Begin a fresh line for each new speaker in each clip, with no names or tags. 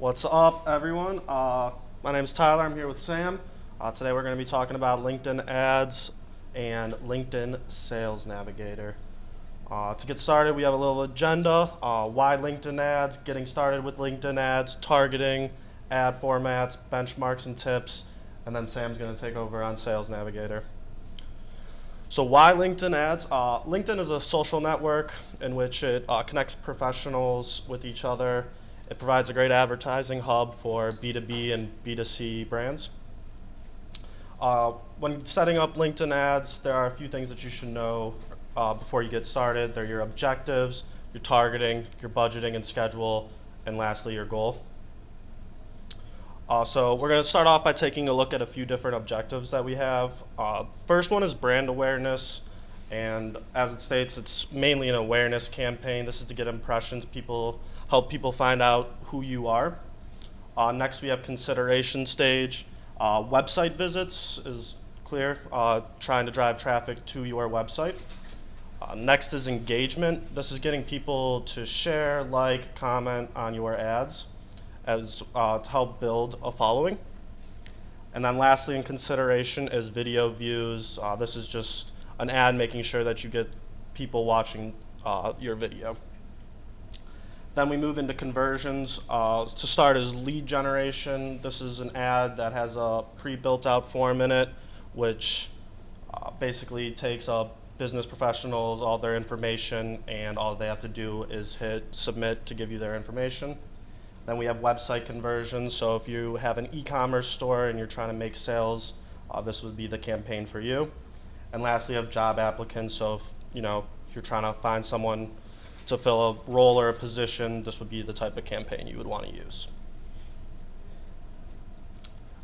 What's up, everyone? My name's Tyler. I'm here with Sam. Today we're going to be talking about LinkedIn ads and LinkedIn Sales Navigator. To get started, we have a little agenda. Why LinkedIn ads, getting started with LinkedIn ads, targeting, ad formats, benchmarks and tips, and then Sam's going to take over on Sales Navigator. So why LinkedIn ads? LinkedIn is a social network in which it connects professionals with each other. It provides a great advertising hub for B2B and B2C brands. When setting up LinkedIn ads, there are a few things that you should know before you get started. They're your objectives, your targeting, your budgeting and schedule, and lastly, your goal. So we're going to start off by taking a look at a few different objectives that we have. First one is brand awareness, and as it states, it's mainly an awareness campaign. This is to get impressions, help people find out who you are. Next, we have consideration stage. Website visits is clear, trying to drive traffic to your website. Next is engagement. This is getting people to share, like, comment on your ads as to help build a following. And then lastly, in consideration is video views. This is just an ad making sure that you get people watching your video. Then we move into conversions. To start is lead generation. This is an ad that has a pre-built out form in it, which basically takes up business professionals, all their information, and all they have to do is hit submit to give you their information. Then we have website conversions. So if you have an e-commerce store and you're trying to make sales, this would be the campaign for you. And lastly, you have job applicants. So if you're trying to find someone to fill a role or a position, this would be the type of campaign you would want to use.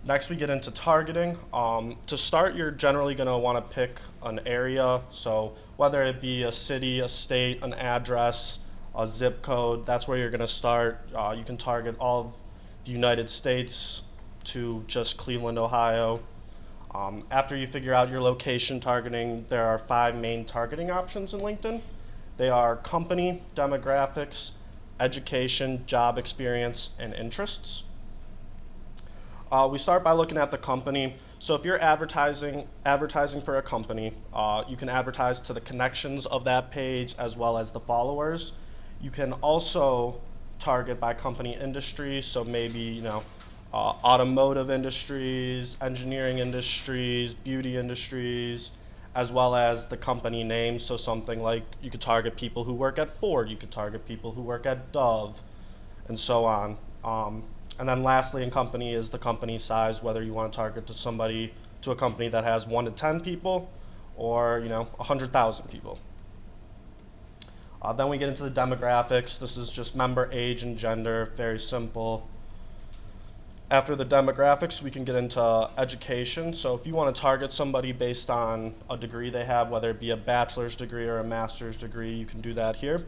Next, we get into targeting. To start, you're generally going to want to pick an area. So whether it be a city, a state, an address, a zip code, that's where you're going to start. You can target all of the United States to just Cleveland, Ohio. After you figure out your location targeting, there are 5 main targeting options in LinkedIn. They are company, demographics, education, job experience, and interests. We start by looking at the company. So if you're advertising for a company, you can advertise to the connections of that page as well as the followers. You can also target by company industry, so maybe automotive industries, engineering industries, beauty industries, as well as the company name. So something like you could target people who work at Ford, you could target people who work at Dove, and so on. And then lastly in company is the company size, whether you want to target to a company that has 1 to 10 people or 100,000 people. Then we get into the demographics. This is just member age and gender, very simple. After the demographics, we can get into education. So if you want to target somebody based on a degree they have, whether it be a bachelor's degree or a master's degree, you can do that here,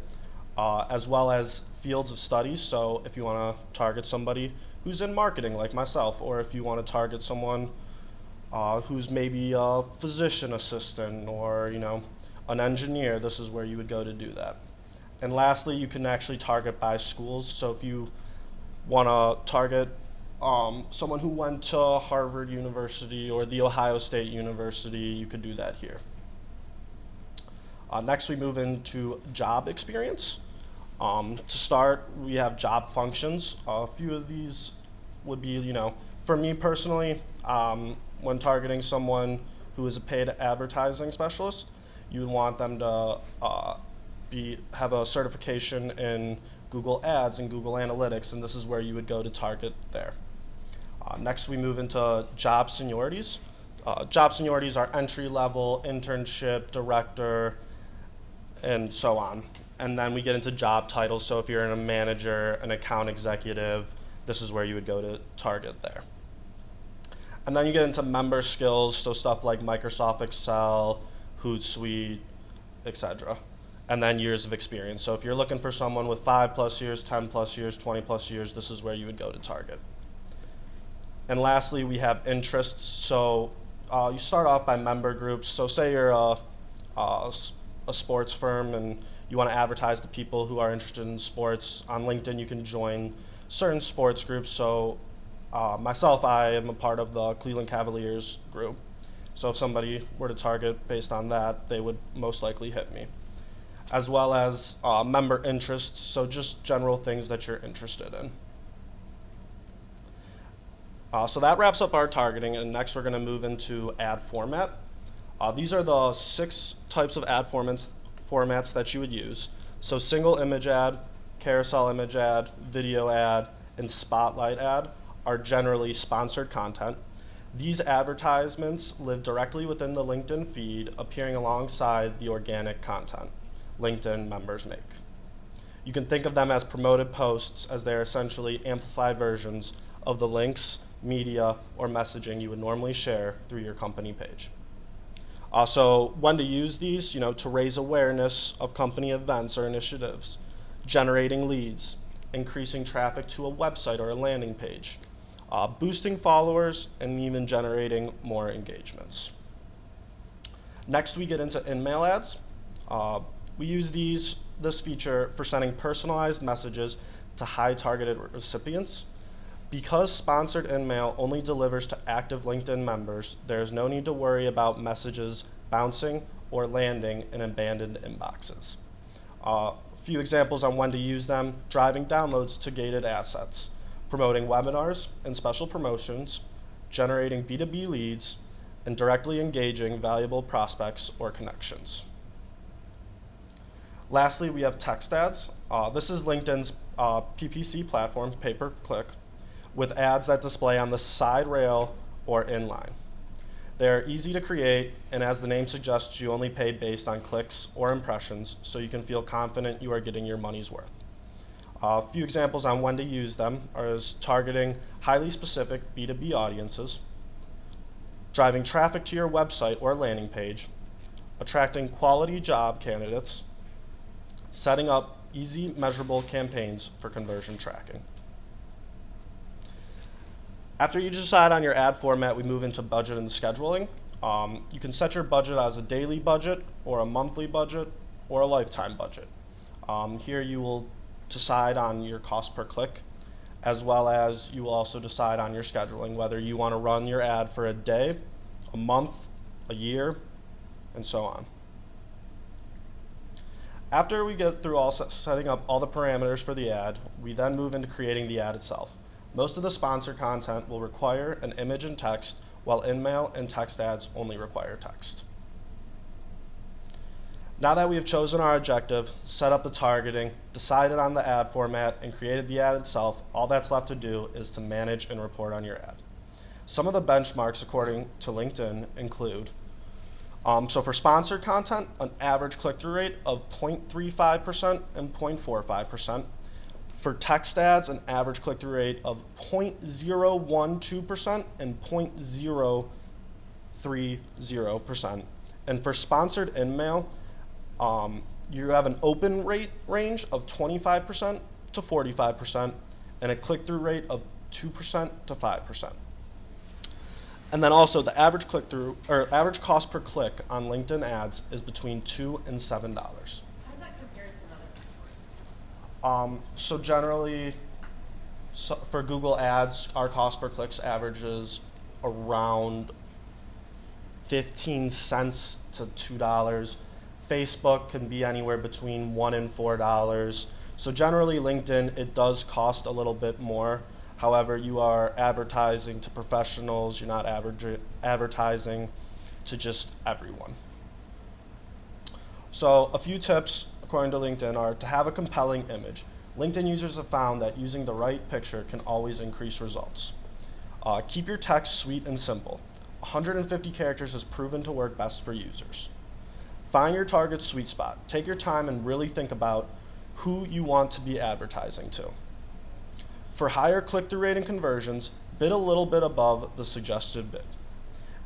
as well as fields of study. So if you want to target somebody who's in marketing like myself, or if you want to target someone who's maybe a physician assistant or an engineer, this is where you would go to do that. And lastly, you can actually target by schools. So if you want to target someone who went to Harvard University or the Ohio State University, you could do that here. Next, we move into job experience. To start, we have job functions. A few of these would be, for me personally, when targeting someone who is a paid advertising specialist, you would want them to have a certification in Google Ads and Google Analytics, and this is where you would go to target there. Next, we move into job seniorities. Job seniorities are entry level, internship, director, and so on. And then we get into job titles. So if you're a manager, an account executive, this is where you would go to target there. And then you get into member skills, so stuff like Microsoft Excel, Hootsuite, etc. And then years of experience. So if you're looking for someone with 5+ years, 10+ years, 20+ years, this is where you would go to target. And lastly, we have interests. So you start off by member groups. So say you're a sports firm and you want to advertise to people who are interested in sports. On LinkedIn, you can join certain sports groups. So myself, I am a part of the Cleveland Cavaliers group. So if somebody were to target based on that, they would most likely hit me. As well as member interests, so just general things that you're interested in. So that wraps up our targeting, and next we're going to move into ad format. These are the 6 types of ad formats that you would use. So single image ad, carousel image ad, video ad, and spotlight ad are generally sponsored content. These advertisements live directly within the LinkedIn feed, appearing alongside the organic content LinkedIn members make. You can think of them as promoted posts, as they're essentially amplified versions of the links, media, or messaging you would normally share through your company page. Also, when to use these, to raise awareness of company events or initiatives, generating leads, increasing traffic to a website or a landing page, boosting followers, and even generating more engagements. Next, we get into in-mail ads. We use this feature for sending personalized messages to high targeted recipients. Because sponsored in-mail only delivers to active LinkedIn members, there is no need to worry about messages bouncing or landing in abandoned inboxes. A few examples on when to use them: driving downloads to gated assets, promoting webinars and special promotions, generating B2B leads, and directly engaging valuable prospects or connections. Lastly, we have text ads. This is LinkedIn's PPC platform, pay-per-click, with ads that display on the side rail or inline. They are easy to create, and as the name suggests, you only pay based on clicks or impressions, so you can feel confident you are getting your money's worth. A few examples on when to use them are targeting highly specific B2B audiences, driving traffic to your website or landing page, attracting quality job candidates, setting up easy measurable campaigns for conversion tracking. After you decide on your ad format, we move into budget and scheduling. You can set your budget as a daily budget or a monthly budget or a lifetime budget. Here you will decide on your cost per click, as well as you will also decide on your scheduling, whether you want to run your ad for a day, a month, a year, and so on. After we get through setting up all the parameters for the ad, we then move into creating the ad itself. Most of the sponsored content will require an image and text, while in-mail and text ads only require text. Now that we have chosen our objective, set up the targeting, decided on the ad format, and created the ad itself, all that's left to do is to manage and report on your ad. Some of the benchmarks according to LinkedIn include, so for sponsored content, an average click-through rate of 0.35% and 0.45%. For text ads, an average click-through rate of 0.012% and 0.030%. And for sponsored in-mail, you have an open rate range of 25% to 45% and a click-through rate of 2% to 5%. And then also the average click-through or average cost per click on LinkedIn ads is between $2 and $7.
How does that compare to some other platforms?
So generally, for Google Ads, our cost per clicks averages around 15 cents to $2. Facebook can be anywhere between $1 and $4. So generally, LinkedIn, it does cost a little bit more. However, you are advertising to professionals. You're not advertising to just everyone. So a few tips, according to LinkedIn, are to have a compelling image. LinkedIn users have found that using the right picture can always increase results. Keep your text sweet and simple. 150 characters has proven to work best for users. Find your target sweet spot. Take your time and really think about who you want to be advertising to. For higher click-through rate and conversions, bid a little bit above the suggested bid.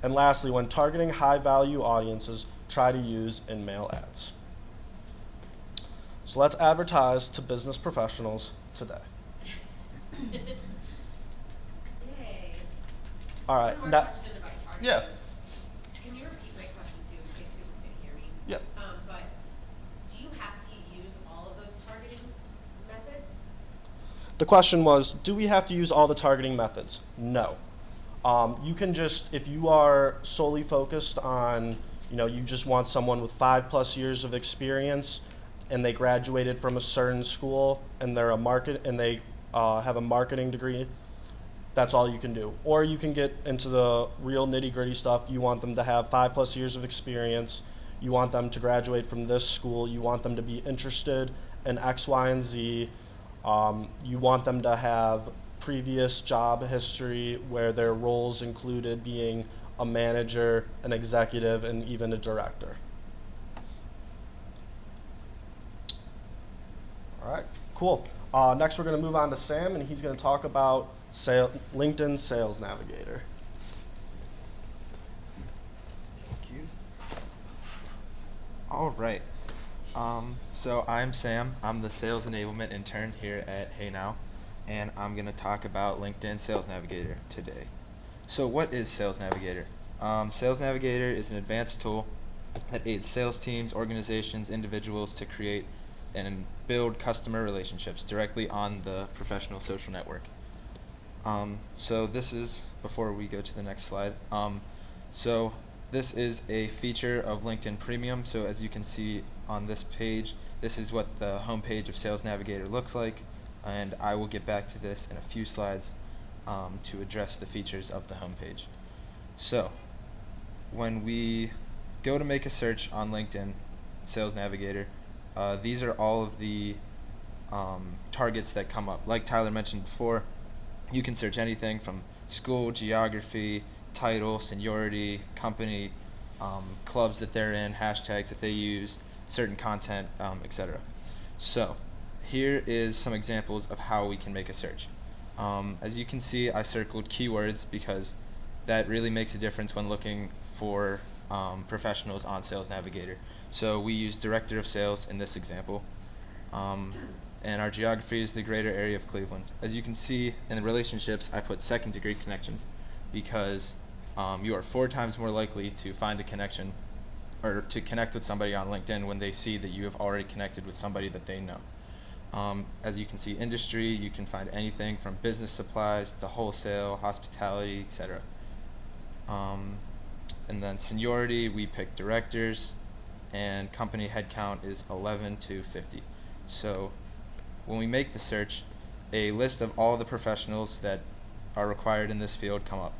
And lastly, when targeting high-value audiences, try to use in-mail ads. So let's advertise to business professionals today.
Yay.
All right.
One more question about targeting.
Yeah.
Can you repeat my question too, in case people can't hear me?
Yeah.
But do you have to use all of those targeting methods?
The question was, do we have to use all the targeting methods? No. You can just, if you are solely focused on, you just want someone with 5+ years of experience, and they graduated from a certain school, and they're and they have a marketing degree. That's all you can do. Or you can get into the real nitty-gritty stuff. You want them to have 5+ years of experience. You want them to graduate from this school. You want them to be interested in X, Y, and Z. You want them to have previous job history where their roles included being a manager, an executive, and even a director. All right, cool. Next, we're going to move on to Sam, and he's going to talk about LinkedIn Sales Navigator.
Thank you. All right. So I'm Sam. I'm the Sales Enablement Intern here at Hey Now, and I'm going to talk about LinkedIn Sales Navigator today. So what is Sales Navigator? Sales Navigator is an advanced tool that aids sales teams, organizations, individuals to create and build customer relationships directly on the professional social network. So this is, before we go to the next slide, so this is a feature of LinkedIn Premium. So as you can see on this page, this is what the homepage of Sales Navigator looks like, and I will get back to this in a few slides to address the features of the homepage. So when we go to make a search on LinkedIn Sales Navigator, these are all of the targets that come up. Like Tyler mentioned before, you can search anything from school, geography, title, seniority, company, clubs that they're in, hashtags that they use, certain content, etc. So here is some examples of how we can make a search. As you can see, I circled keywords because that really makes a difference when looking for professionals on Sales Navigator. So we use Director of Sales in this example. And our geography is the greater area of Cleveland. As you can see in the relationships, I put second-degree connections because you are 4 times more likely to find a connection or to connect with somebody on LinkedIn when they see that you have already connected with somebody that they know. As you can see, industry, you can find anything from business supplies to wholesale, hospitality, etc. And then seniority, we pick directors, and company headcount is 11 to 50. So when we make the search, a list of all the professionals that are required in this field come up,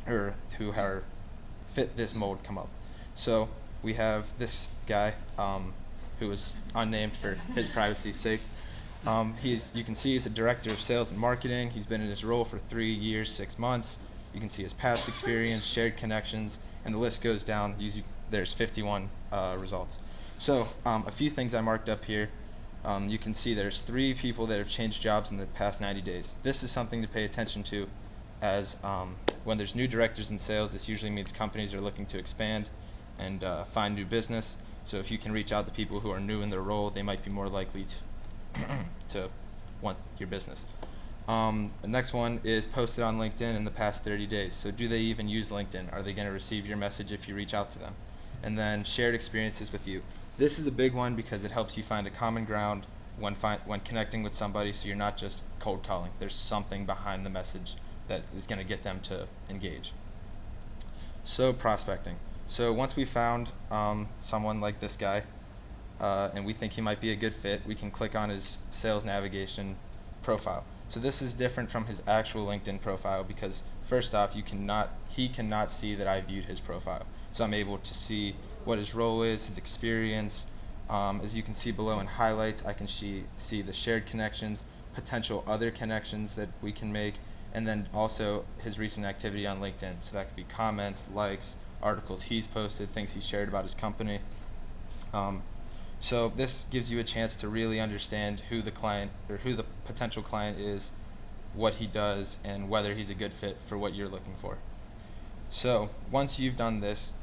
or who are fit this mold come up. So we have this guy who is unnamed for his privacy's sake. You can see he's a director of sales and marketing. He's been in his role for 3 years, 6 months. You can see his past experience, shared connections, and the list goes down. There's 51 results. So a few things I marked up here. You can see there's 3 people that have changed jobs in the past 90 days. This is something to pay attention to, as when there's new directors in sales, this usually means companies are looking to expand and find new business. So if you can reach out to people who are new in their role, they might be more likely to want your business. The next one is posted on LinkedIn in the past 30 days. So do they even use LinkedIn? Are they going to receive your message if you reach out to them? And then shared experiences with you. This is a big one because it helps you find a common ground when connecting with somebody, so you're not just cold calling. There's something behind the message that is going to get them to engage. So prospecting. So once we found someone like this guy, and we think he might be a good fit, we can click on his sales navigation profile. So this is different from his actual LinkedIn profile because first off, he cannot see that I viewed his profile. So I'm able to see what his role is, his experience. As you can see below in highlights, I can see the shared connections, potential other connections that we can make, and then also his recent activity on LinkedIn. So that could be comments, likes, articles he's posted, things he's shared about his company. So this gives you a chance to really understand who the client or who the potential client is, what he does, and whether he's a good fit for what you're looking for. So once you've done this,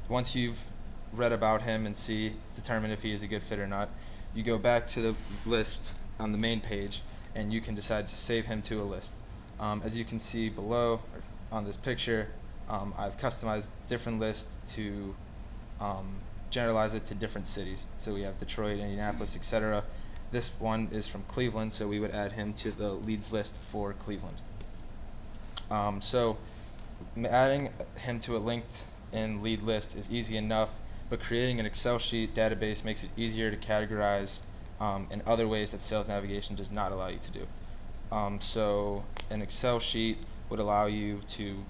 once you've read about him and determine if he is a good fit or not, you go back to the list on the main page and you can decide to save him to a list. As you can see below on this picture, I've customized different lists to generalize it to different cities. So we have Detroit, Indianapolis, etc. This one is from Cleveland, so we would add him to the leads list for Cleveland. So adding him to a LinkedIn lead list is easy enough, but creating an Excel sheet database makes it easier to categorize in other ways that sales navigation does not allow you to do. So an Excel sheet would allow you to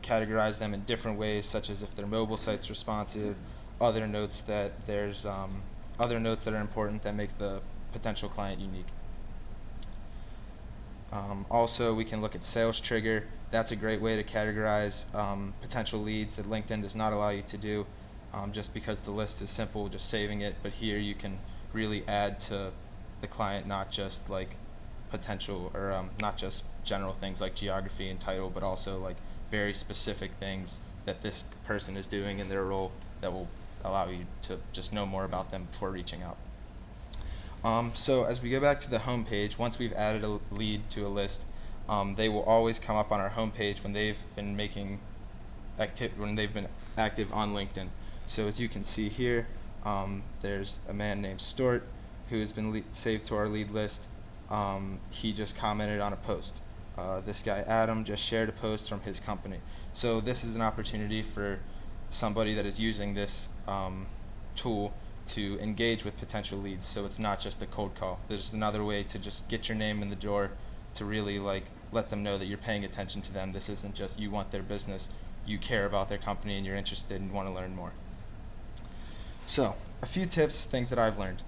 categorize them in different ways, such as if their mobile site's responsive, other notes that are important that make the potential client unique. Also, we can look at sales trigger. That's a great way to categorize potential leads that LinkedIn does not allow you to do, just because the list is simple, just saving it. But here you can really add to the client, not just like potential or not just general things like geography and title, but also like very specific things that this person is doing in their role that will allow you to just know more about them before reaching out. So as we go back to the home page, once we've added a lead to a list, they will always come up on our home page when they've been active on LinkedIn. So as you can see here, there's a man named Stort who has been saved to our lead list. He just commented on a post. This guy Adam just shared a post from his company. So this is an opportunity for somebody that is using this tool to engage with potential leads, so it's not just a cold call. There's another way to just get your name in the door, to really like let them know that you're paying attention to them. This isn't just you want their business, you care about their company and you're interested and want to learn more. So a few tips, things that I've learned.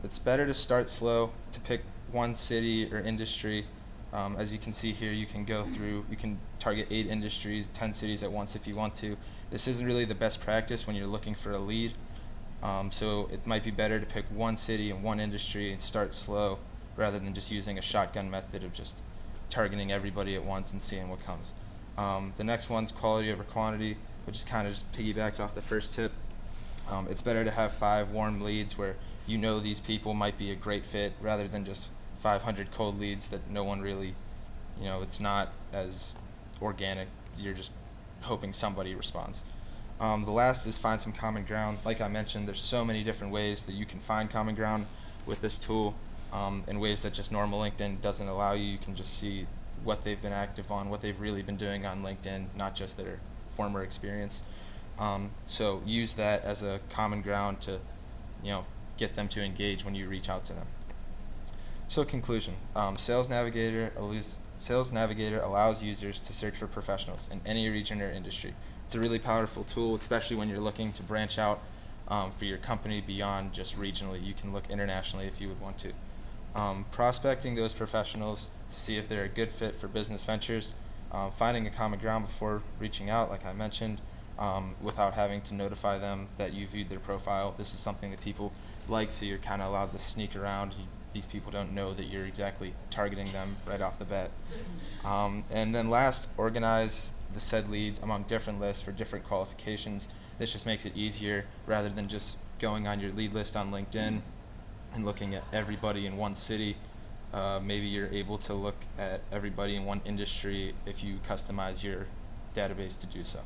It's better to start slow, to pick one city or industry. As you can see here, you can target 8 industries, 10 cities at once if you want to. This isn't really the best practice when you're looking for a lead. So it might be better to pick one city and one industry and start slow rather than just using a shotgun method of just targeting everybody at once and seeing what comes. The next one's quality over quantity, which is kind of just piggybacks off the first tip. It's better to have 5 warm leads where you know these people might be a great fit rather than just 500 cold leads that no one really, it's not as organic. You're just hoping somebody responds. The last is find some common ground. Like I mentioned, there's so many different ways that you can find common ground with this tool, in ways that just normal LinkedIn doesn't allow you. You can just see what they've been active on, what they've really been doing on LinkedIn, not just their former experience. So use that as a common ground to, get them to engage when you reach out to them. So conclusion, Sales Navigator allows users to search for professionals in any region or industry. It's a really powerful tool, especially when you're looking to branch out for your company beyond just regionally. You can look internationally if you would want to. Prospecting those professionals to see if they're a good fit for business ventures, finding a common ground before reaching out, like I mentioned, without having to notify them that you viewed their profile. This is something that people like, so you're kind of allowed to sneak around. These people don't know that you're exactly targeting them right off the bat. And then last, organize the said leads among different lists for different qualifications. This just makes it easier rather than just going on your lead list on LinkedIn and looking at everybody in one city. Maybe you're able to look at everybody in one industry if you customize your database to do so.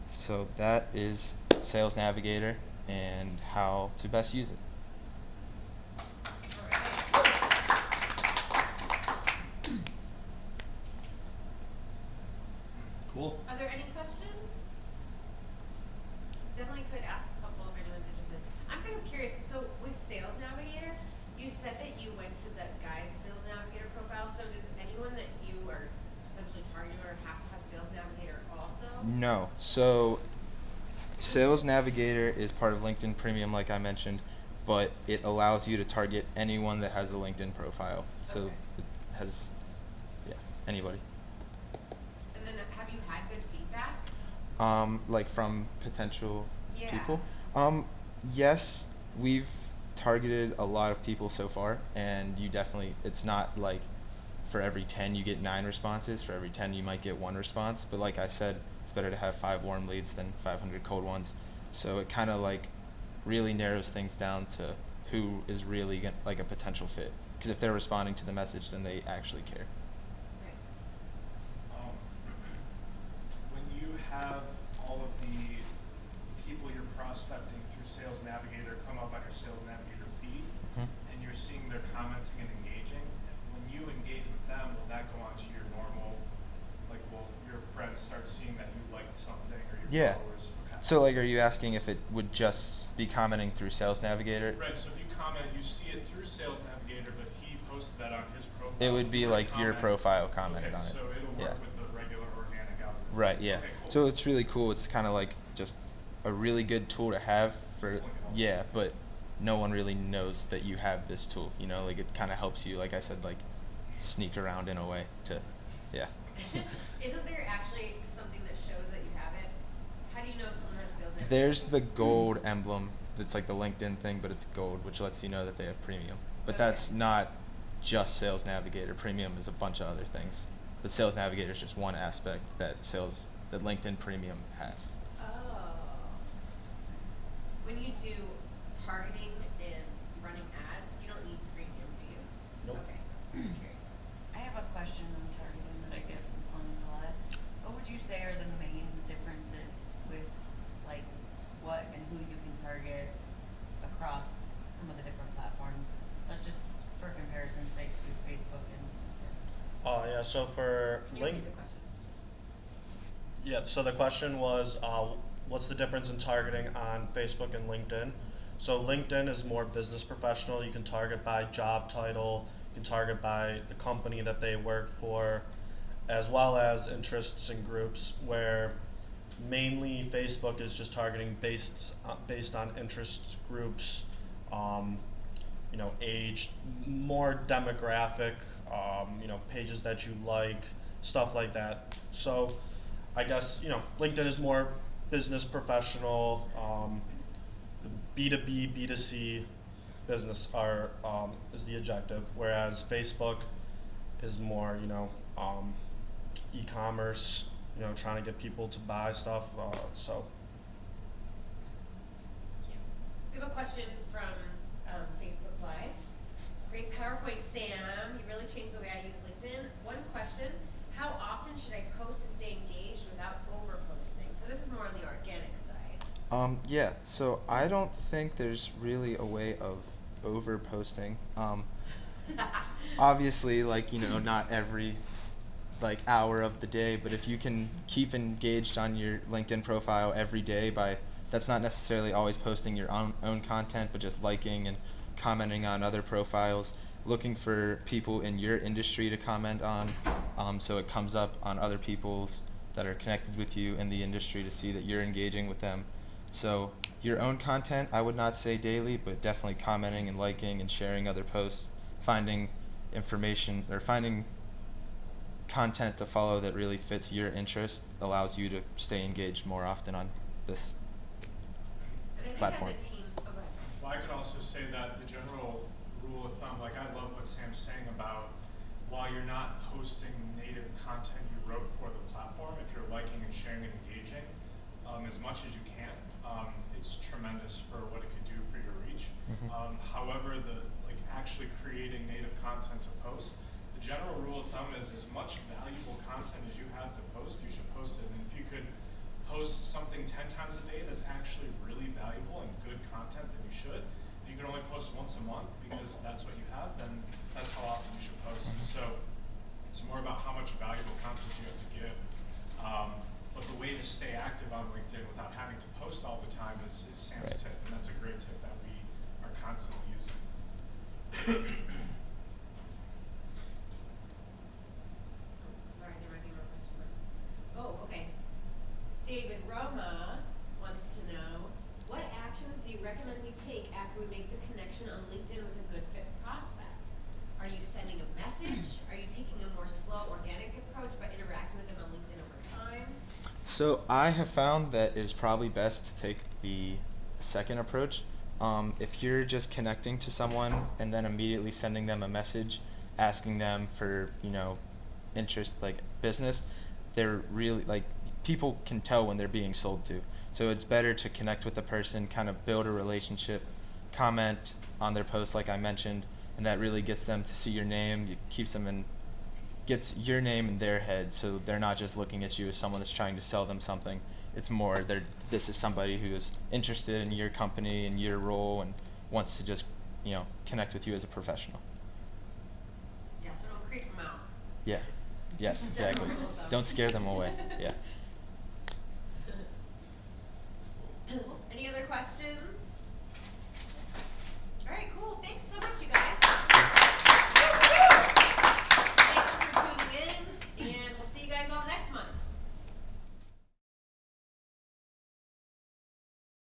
So that is Sales Navigator and how to best use it.
Cool.
Are there any questions? Definitely could ask a couple if anyone's interested. I'm kind of curious, so with Sales Navigator, you said that you went to the guy's Sales Navigator profile, so does anyone that you are potentially targeting or have to have Sales Navigator also?
No. So Sales Navigator is part of LinkedIn Premium, like I mentioned, but it allows you to target anyone that has a LinkedIn profile. So
Okay.
it has, anybody.
And then have you had good feedback?
Like from potential
Yeah.
people. Yes, we've targeted a lot of people so far, and it's not like for every 10 you get 9 responses. For every 10 you might get 1 response. But like I said, it's better to have 5 warm leads than 500 cold ones. So it kind of like really narrows things down to who is really like a potential fit. Because if they're responding to the message, then they actually care.
Right.
When you have all of the people you're prospecting through Sales Navigator come up on your Sales Navigator feed,
Mhm.
and you're seeing they're commenting and engaging. When you engage with them, will that go onto your normal, like, will your friends start seeing that you liked something, or your
Yeah.
followers? Okay.
So like, are you asking if it would just be commenting through Sales Navigator?
Right, so if you comment, you see it through Sales Navigator, but he posted that on his profile.
It would be
you
like your
comment.
profile commented
Okay,
on it.
so it'll work
Yeah.
with the regular organic algorithm.
Right, yeah.
Okay, cool.
So it's really cool. It's kind of like just a really good tool to have for, yeah, but no one really knows that you have this tool, you know, like it kind of helps you, like I said, like sneak around in a way to, yeah.
Isn't there actually something that shows that you have it? How do you know if someone has sales navigator?
There's the gold emblem that's like the LinkedIn thing, but it's gold, which lets you know that they have premium. But
Okay.
that's not just Sales Navigator. Premium is a bunch of other things. But Sales Navigator is just one aspect that LinkedIn Premium has.
Oh. When you do targeting and running ads, you don't need premium, do you?
Nope.
Okay. Just curious.
I have a question on targeting that I get from clients a lot. What would you say are the main differences with like what and who you can target across some of the different platforms? Let's just, for comparison's sake, do Facebook and LinkedIn.
Yeah, so for
Can you repeat the question?
Yeah, so the question was, what's the difference in targeting on Facebook and LinkedIn? So LinkedIn is more business professional. You can target by job title, you can target by the company that they work for, as well as interests and groups, where mainly Facebook is just targeting based on interest groups, age, more demographic, pages that you like, stuff like that. So I guess, LinkedIn is more business professional, B2B, B2C business is the objective, whereas Facebook is more, e-commerce, trying to get people to buy stuff. So
We have a question from Facebook Live. Great PowerPoint, Sam. You really changed the way I use LinkedIn. One question, how often should I post to stay engaged without over-posting? So this is more on the organic side.
Yeah, so I don't think there's really a way of over posting. Obviously, not every hour of the day, but if you can keep engaged on your LinkedIn profile every day that's not necessarily always posting your own content, but just liking and commenting on other profiles, looking for people in your industry to comment on, so it comes up on other people's that are connected with you in the industry to see that you're engaging with them. So your own content, I would not say daily, but definitely commenting and liking and sharing other posts, finding information or finding content to follow that really fits your interest allows you to stay engaged more often on this
And I think
platform.
as a team, oh, go ahead.
Well, I could also say that the general rule of thumb, I love what Sam's saying about while you're not posting native content you wrote for the platform, if you're liking and sharing and engaging as much as you can, it's tremendous for what it could do for your reach.
Mhm.
However, actually creating native content to post, the general rule of thumb is as much valuable content as you have to post, you should post it. And if you could post something 10 times a day that's actually really valuable and good content, then you should. If you could only post once a month because that's what you have, then that's how often you should post. And so it's more about how much valuable content you have to give. But the way to stay active on LinkedIn without having to post all the time is Sam's
Right.
tip, and that's a great tip that we are constantly using.
Sorry, there might be more questions. Oh, okay. David Roma wants to know, what actions do you recommend we take after we make the connection on LinkedIn with a good fit prospect? Are you sending a message? Are you taking a more slow, organic approach by interacting with them on LinkedIn over time?
So I have found that it is probably best to take the second approach. If you're just connecting to someone and then immediately sending them a message, asking them for, interest, business, they're really, people can tell when they're being sold to. So it's better to connect with the person, kind of build a relationship, comment on their post like I mentioned, and that really gets them to see your name, it keeps them gets your name in their head, so they're not just looking at you as someone that's trying to sell them something. It's more this is somebody who is interested in your company and your role and wants to just, connect with you as a professional.
Yeah, so don't creep them out.
Yeah. Yes, exactly.
General rule of thumb.
Don't scare them away. Yeah.